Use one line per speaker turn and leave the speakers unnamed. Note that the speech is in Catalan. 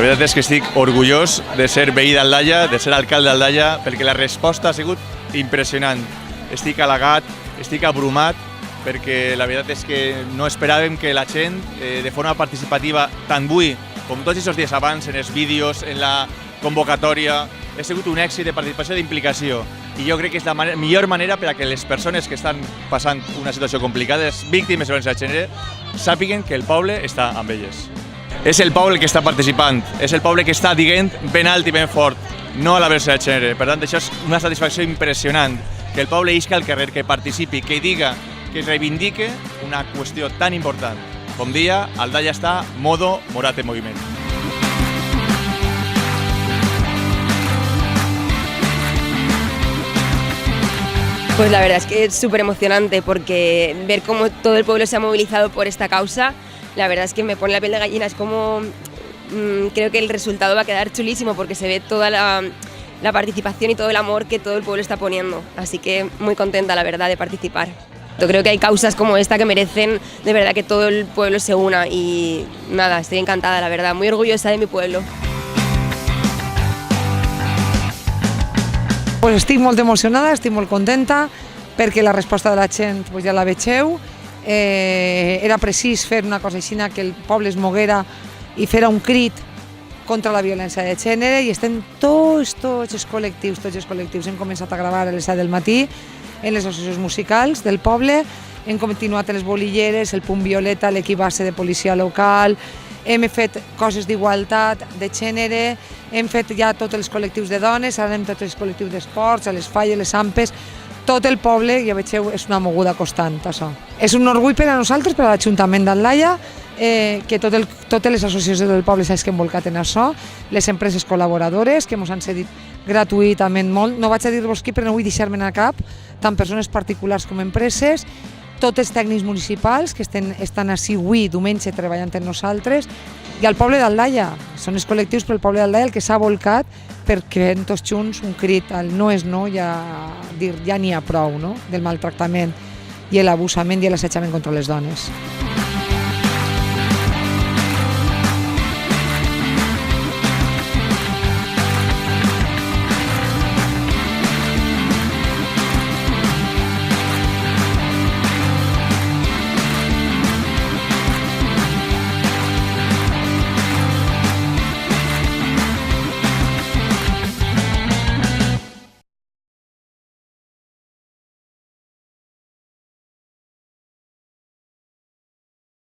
veritat és que estic orgullós de ser veí d'Aldaia, de ser alcalde d'Aldaia, perquè la resposta ha sigut impressionant. Estic halagat, estic abrumat, perquè la veritat és que no esperàvem que la gent, de forma participativa, tant avui com tots aquests dies abans, en els vídeos, en la convocatòria, ha sigut un èxit de participació i d'implicació. I jo crec que és la millor manera per a que les persones que estan passant una situació complicada, les víctimes de violència de gènere, sàpiguen que el poble està amb elles. És el poble que està participant, és el poble que està dient ben alt i ben fort, no a la violència de gènere. Per tant, això és una satisfacció impressionant, que el poble isca al carrer, que participi, que diga, que reivindique una qüestió tan important. Com dia, Aldaia està modo Morat en moviment.
Pues la verdad es que es súper emocionante porque ver cómo todo el pueblo se ha movilizado por esta causa, la verdad es que me pone la piel de gallina. Es como, creo que el resultado va a quedar chulísimo porque se ve toda la participación y todo el amor que todo el pueblo está poniendo. Así que muy contenta, la verdad, de participar. Yo creo que hay causas como esta que merecen de verdad que todo el pueblo se una y nada, estoy encantada, la verdad, muy orgullosa de mi pueblo.
Pues estic molt emocionada, estic molt contenta perquè la resposta de la gent ja la vegeu. Era precís fer una cosa així, que el poble es moguera i fera un crit contra la violència de gènere i estem tots els col·lectius. Hem començat a gravar a les 7 del matí en les associacions musicals del poble, hem continuat en les bolilleres, el Punt Violeta, l'equip base de policia local, hem fet coses d'igualtat de gènere, hem fet ja tots els col·lectius de dones, ara anem tots els col·lectius d'esports, a les falles, les ampes, tot el poble, ja veieu, és una moguda constant, això. És un orgull per a nosaltres, per a l'Ajuntament d'Aldaia, que totes les associacions del poble s'hagin volcat en això, les empreses col·laboradores que ens han cedit gratuïtament molt, no vaig a dir-vos qui, però no vull deixar-me'n a cap, tant persones particulars com empreses, tots els tècnics municipals que estan així avui, diumenge, treballant amb nosaltres, i el poble d'Aldaia. Són els col·lectius pel poble d'Aldaia el que s'ha volcat perquè fem tots junts un crit al no és no, ja n'hi ha prou, no?, del maltractament i l'abusament i l'assetjament contra les dones.